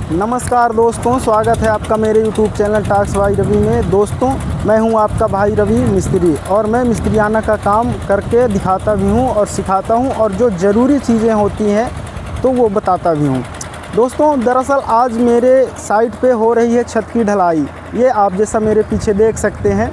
नमस्कार दोस्तों, स्वागत है आपका मेरे YouTube channel talks by Ravi में। दोस्तों, मैं हूं आपका भाई रवि मिस्त्री और मैं मिस्त्रियाना का काम करके दिखाता भी हूं और सिखाता हूं और जो ज़रूरी चीज़ें होती हैं तो वो बताता भी हूं। दोस्तों, दरअसल आज मेरे साइट पे हो रही है छत की ढलाई। ये आप जैसा मेरे पीछे देख सकते हैं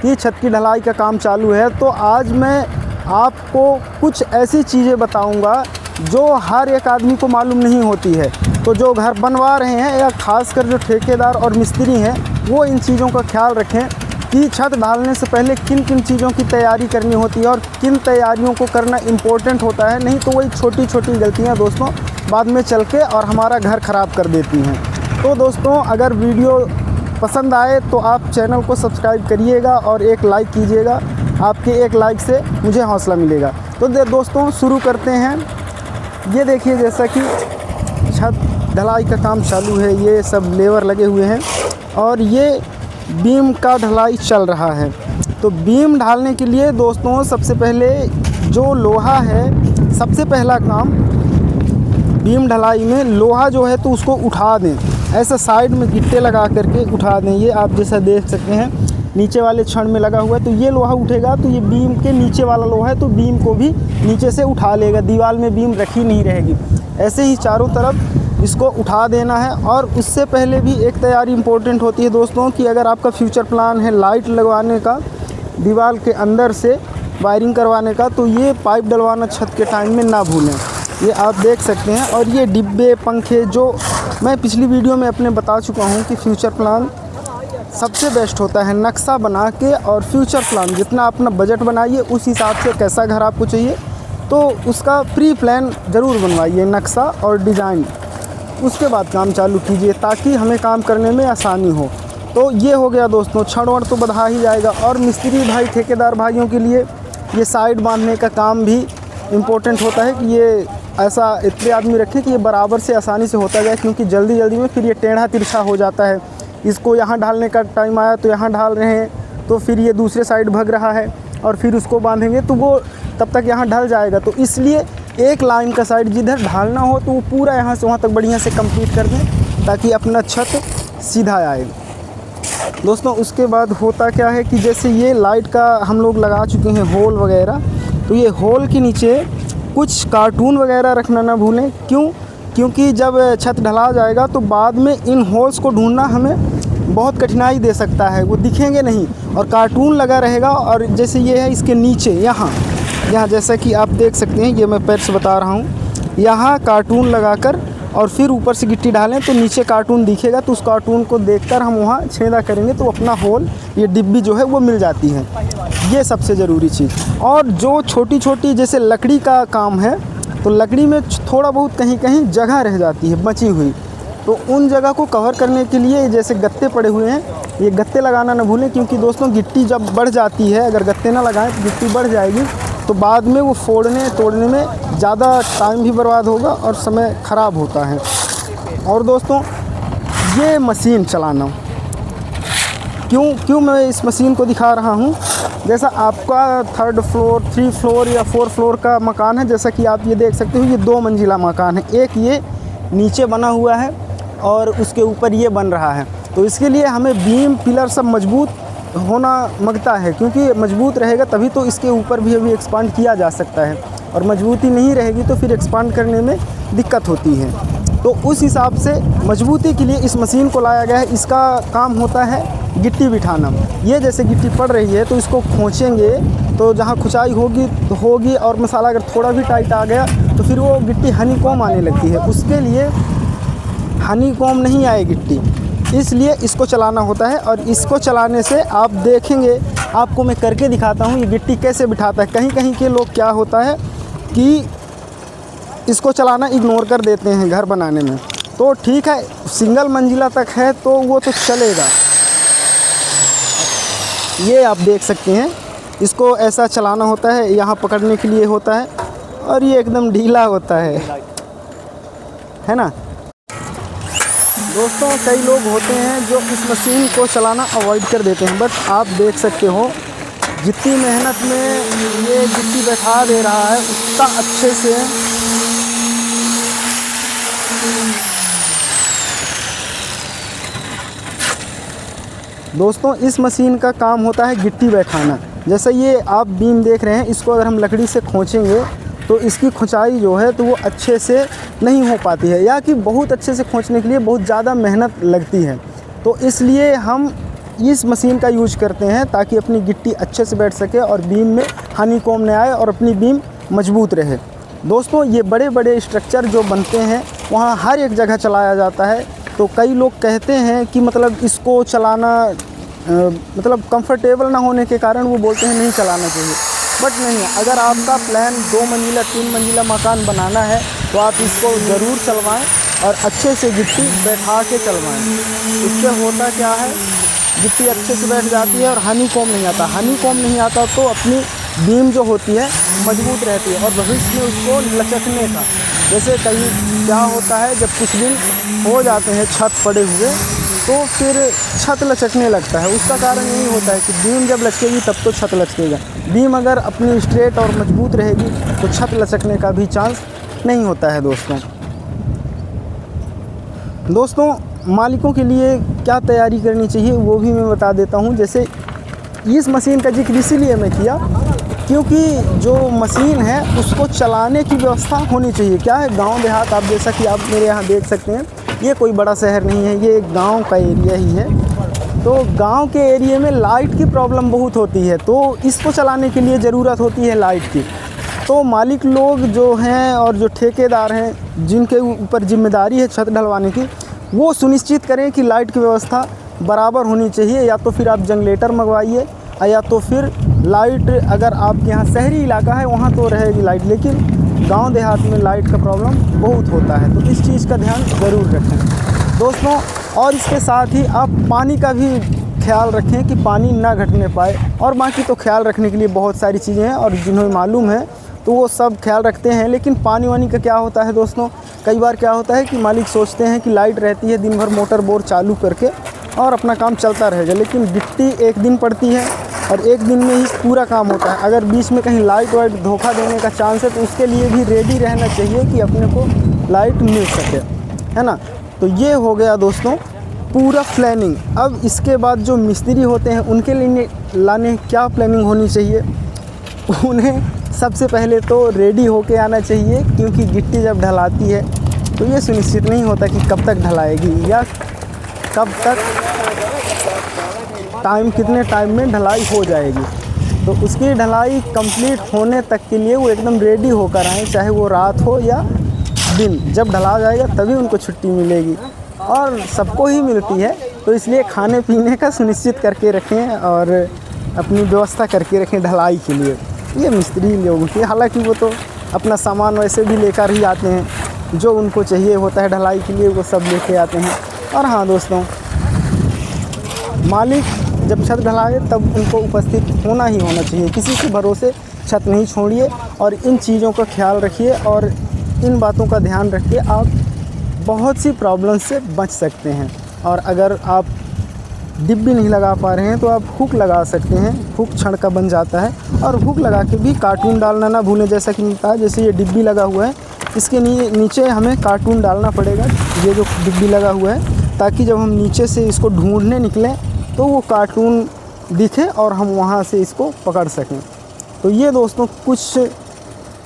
कि छत की ढलाई का काम चालू है। तो आज मैं आपको कुछ ऐसी चीज़ें बताऊँगा जो हर एक आदमी को मालूम नहीं होती है। तो जो घर बनवा रहे हैं या ख़ासकर जो ठेकेदार और मिस्त्री हैं वो इन चीज़ों का ख्याल रखें कि छत ढालने से पहले किन किन चीज़ों की तैयारी करनी होती है और किन तैयारियों को करना इम्पोर्टेंट होता है। नहीं तो वही छोटी छोटी गलतियां दोस्तों बाद में चल के और हमारा घर ख़राब कर देती हैं। तो दोस्तों, अगर वीडियो पसंद आए तो आप चैनल को सब्सक्राइब करिएगा और एक लाइक कीजिएगा। आपके एक लाइक से मुझे हौसला मिलेगा। तो दोस्तों, शुरू करते हैं। ये देखिए, जैसा कि छत ढलाई का काम चालू है, ये सब लेबर लगे हुए हैं और ये बीम का ढलाई चल रहा है। तो बीम ढालने के लिए दोस्तों सबसे पहले जो लोहा है, सबसे पहला काम बीम ढलाई में लोहा जो है तो उसको उठा दें। ऐसा साइड में गिट्टे लगा करके उठा दें। ये आप जैसा देख सकते हैं नीचे वाले छड़ में लगा हुआ है। तो ये लोहा उठेगा तो ये बीम के नीचे वाला लोहा है तो बीम को भी नीचे से उठा लेगा, दीवार में बीम रखी नहीं रहेगी। ऐसे ही चारों तरफ इसको उठा देना है। और उससे पहले भी एक तैयारी इम्पोर्टेंट होती है दोस्तों कि अगर आपका फ्यूचर प्लान है लाइट लगवाने का, दीवार के अंदर से वायरिंग करवाने का, तो ये पाइप डलवाना छत के टाइम में ना भूलें। ये आप देख सकते हैं। और ये डिब्बे पंखे जो मैं पिछली वीडियो में अपने बता चुका हूँ कि फ्यूचर प्लान सबसे बेस्ट होता है। नक्शा बना के और फ्यूचर प्लान जितना अपना बजट बनाइए उस हिसाब से कैसा घर आपको चाहिए तो उसका प्री प्लान ज़रूर बनवाइए, नक्शा और डिज़ाइन। उसके बाद काम चालू कीजिए ताकि हमें काम करने में आसानी हो। तो ये हो गया दोस्तों, छड़ वड़ तो बढ़ा ही जाएगा। और मिस्त्री भाई ठेकेदार भाइयों के लिए ये साइड बांधने का काम भी इम्पोर्टेंट होता है कि ये ऐसा इतने आदमी रखें कि ये बराबर से आसानी से होता जाए, क्योंकि जल्दी जल्दी में फिर ये टेढ़ा तिरछा हो जाता है। इसको यहाँ ढालने का टाइम आया तो यहाँ ढाल रहे हैं तो फिर ये दूसरे साइड भग रहा है और फिर उसको बांधेंगे तो वो तब तक यहाँ ढल जाएगा। तो इसलिए एक लाइन का साइड जिधर ढालना हो तो वो पूरा यहाँ से वहाँ तक बढ़िया से कंप्लीट कर दें ताकि अपना छत सीधा आए। दोस्तों, उसके बाद होता क्या है कि जैसे ये लाइट का हम लोग लगा चुके हैं होल वगैरह, तो ये होल के नीचे कुछ कार्टून वगैरह रखना ना भूलें। क्योंकि जब छत ढला जाएगा तो बाद में इन होल्स को ढूंढना हमें बहुत कठिनाई दे सकता है, वो दिखेंगे नहीं और कार्टून लगा रहेगा। और जैसे ये है इसके नीचे यहाँ जैसा कि आप देख सकते हैं, ये मैं पैर से बता रहा हूँ, यहाँ कार्टून लगाकर और फिर ऊपर से गिट्टी डालें तो नीचे कार्टून दिखेगा। तो उस कार्टून को देखकर हम वहाँ छेदा करेंगे तो अपना होल, ये डिब्बी जो है वो मिल जाती है। ये सबसे ज़रूरी चीज़। और जो छोटी छोटी जैसे लकड़ी का काम है तो लकड़ी में थोड़ा बहुत कहीं कहीं जगह रह जाती है बची हुई, तो उन जगह को कवर करने के लिए जैसे गत्ते पड़े हुए हैं, ये गत्ते लगाना ना भूलें। क्योंकि दोस्तों गिट्टी जब बढ़ जाती है, अगर गत्ते ना लगाएं तो गिट्टी बढ़ जाएगी तो बाद में वो फोड़ने तोड़ने में ज़्यादा टाइम भी बर्बाद होगा और समय ख़राब होता है। और दोस्तों, ये मशीन चलाना क्यों मैं इस मशीन को दिखा रहा हूँ। जैसा आपका 3rd फ्लोर 3 फ्लोर या 4 फ्लोर का मकान है, जैसा कि आप ये देख सकते हो, ये 2 मंजिला मकान है। एक ये नीचे बना हुआ है और उसके ऊपर ये बन रहा है। तो इसके लिए हमें बीम पिलर सब मजबूत होना मांगता है, क्योंकि मजबूत रहेगा तभी तो इसके ऊपर भी अभी एक्सपांड किया जा सकता है। और मजबूती नहीं रहेगी तो फिर एक्सपांड करने में दिक्कत होती है। तो उस हिसाब से मजबूती के लिए इस मशीन को लाया गया है। इसका काम होता है गिट्टी बिठाना। ये जैसे गिट्टी पड़ रही है तो इसको खोचेंगे तो जहाँ खुचाई होगी और मसाला अगर थोड़ा भी टाइट आ गया तो फिर वो गिट्टी हनीकॉम आने लगती है। उसके लिए हनीकॉम नहीं आए गिट्टी, इसलिए इसको चलाना होता है। और इसको चलाने से आप देखेंगे, आपको मैं करके दिखाता हूँ ये गिट्टी कैसे बिठाता है। कहीं कहीं के लोग क्या होता है कि इसको चलाना इग्नोर कर देते हैं घर बनाने में। तो ठीक है, सिंगल मंजिला तक है तो वो तो चलेगा। ये आप देख सकते हैं, इसको ऐसा चलाना होता है, यहाँ पकड़ने के लिए होता है और ये एकदम ढीला होता है ना। दोस्तों, कई लोग होते हैं जो इस मशीन को चलाना अवॉइड कर देते हैं, बट आप देख सकते हो जितनी मेहनत में ये गिट्टी बैठा दे रहा है उतना अच्छे से दोस्तों इस मशीन का काम होता है गिट्टी बैठाना। जैसे ये आप बीम देख रहे हैं, इसको अगर हम लकड़ी से खींचेंगे तो इसकी खुंचाई जो है तो वो अच्छे से नहीं हो पाती है, या कि बहुत अच्छे से खींचने के लिए बहुत ज़्यादा मेहनत लगती है। तो इसलिए हम इस मशीन का यूज करते हैं ताकि अपनी गिट्टी अच्छे से बैठ सके और बीम में हनीकॉम्ब न आए और अपनी बीम मजबूत रहे। दोस्तों ये बड़े बड़े स्ट्रक्चर जो बनते हैं वहाँ हर एक जगह चलाया जाता है। तो कई लोग कहते हैं कि मतलब इसको चलाना मतलब कंफर्टेबल ना होने के कारण वो बोलते हैं नहीं चलाना चाहिए, बट नहीं, अगर आपका प्लान 2 मंजिला 3 मंजिला मकान बनाना है तो आप इसको ज़रूर चलवाएं और अच्छे से गिट्टी बैठा के चलवाएं। इससे होता क्या है, गिट्टी अच्छे से बैठ जाती है और हनीकॉम्ब नहीं आता। हनीकॉम्ब नहीं आता तो अपनी बीम जो होती है मजबूत रहती है और भविष्य में उसको लचकने का, जैसे कहीं क्या होता है जब कुछ दिन हो जाते हैं छत पड़े हुए तो फिर छत लचकने लगता है। उसका कारण यही होता है कि बीम जब लचकेगी तब तो छत लचकेगा। बीम अगर अपनी स्ट्रेट और मजबूत रहेगी तो छत लचकने का भी चांस नहीं होता है। दोस्तों मालिकों के लिए क्या तैयारी करनी चाहिए वो भी मैं बता देता हूँ। जैसे इस मशीन का जिक्र इसीलिए मैं किया क्योंकि जो मशीन है उसको चलाने की व्यवस्था होनी चाहिए। क्या है, गांव देहात, आप जैसा कि आप मेरे यहाँ देख सकते हैं, ये कोई बड़ा शहर नहीं है, ये एक गांव का एरिया ही है। तो गांव के एरिया में लाइट की प्रॉब्लम बहुत होती है, तो इसको चलाने के लिए ज़रूरत होती है लाइट की। तो मालिक लोग जो हैं और जो ठेकेदार हैं जिनके ऊपर जिम्मेदारी है छत ढलवाने की, वो सुनिश्चित करें कि लाइट की व्यवस्था बराबर होनी चाहिए। या तो फिर आप जनरेटर मंगवाइए या तो फिर लाइट, अगर आपके यहाँ शहरी इलाका है वहाँ तो रहेगी लाइट, लेकिन गांव देहात में लाइट का प्रॉब्लम बहुत होता है। तो इस चीज़ का ध्यान ज़रूर रखें दोस्तों। और इसके साथ ही आप पानी का भी ख्याल रखें कि पानी ना घटने पाए। और बाकी तो ख्याल रखने के लिए बहुत सारी चीज़ें हैं और जिन्हें मालूम है तो वो सब ख्याल रखते हैं। लेकिन पानी वानी का क्या होता है दोस्तों, कई बार क्या होता है कि मालिक सोचते हैं कि लाइट रहती है दिन भर मोटर बोर चालू करके और अपना काम चलता रहेगा, लेकिन गिट्टी एक दिन पड़ती है और एक दिन में ही पूरा काम होता है। अगर बीच में कहीं लाइट वाइट धोखा देने का चांस है तो उसके लिए भी रेडी रहना चाहिए कि अपने को लाइट मिल सके, है ना। तो ये हो गया दोस्तों पूरा प्लानिंग। अब इसके बाद जो मिस्त्री होते हैं उनके लिए लाने क्या प्लानिंग होनी चाहिए, उन्हें सबसे पहले तो रेडी होके आना चाहिए, क्योंकि गिट्टी जब ढलाती है तो ये सुनिश्चित नहीं होता कि कब तक ढलाएगी या कब तक कितने टाइम में ढलाई हो जाएगी। तो उसकी ढलाई कंप्लीट होने तक के लिए वो एकदम रेडी होकर आएँ, चाहे वो रात हो या दिन। जब ढला जाएगा तभी उनको छुट्टी मिलेगी और सबको ही मिलती है। तो इसलिए खाने पीने का सुनिश्चित करके रखें और अपनी व्यवस्था करके रखें ढलाई के लिए। ये मिस्त्री लोगों की, हालांकि वो तो अपना सामान वैसे भी लेकर ही आते हैं, जो उनको चाहिए होता है ढलाई के लिए वो सब लेके आते हैं। और हाँ दोस्तों, मालिक जब छत ढलाए तब उनको उपस्थित होना ही होना चाहिए। किसी के भरोसे छत नहीं छोड़िए और इन चीज़ों का ख्याल रखिए और इन बातों का ध्यान रख के आप बहुत सी प्रॉब्लम से बच सकते हैं। और अगर आप डिब्बी नहीं लगा पा रहे हैं तो आप हुक लगा सकते हैं, हुक छड़ का बन जाता है। और हुक लगा के भी कार्टून डालना ना भूलें, जैसा कि मिलता है। जैसे ये डिब्बी लगा हुआ है, इसके नीचे हमें कार्टून डालना पड़ेगा, ये जो डिब्बी लगा हुआ है, ताकि जब हम नीचे से इसको ढूंढने निकलें तो वो कार्टून दिखे और हम वहाँ से इसको पकड़ सकें। तो ये दोस्तों कुछ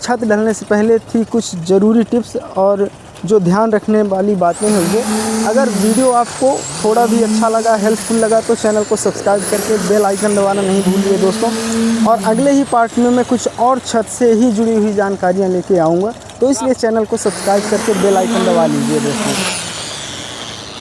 छत ढलने से पहले थी कुछ ज़रूरी टिप्स और जो ध्यान रखने वाली बातें हैं वो। अगर वीडियो आपको थोड़ा भी अच्छा लगा, हेल्पफुल लगा, तो चैनल को सब्सक्राइब करके बेल आइकन दबाना नहीं भूलिए दोस्तों। और अगले ही पार्ट में मैं कुछ और छत से ही जुड़ी हुई जानकारियाँ लेके आऊँगा, तो इसलिए चैनल को सब्सक्राइब करके बेल आइकन दबा लीजिए दोस्तों।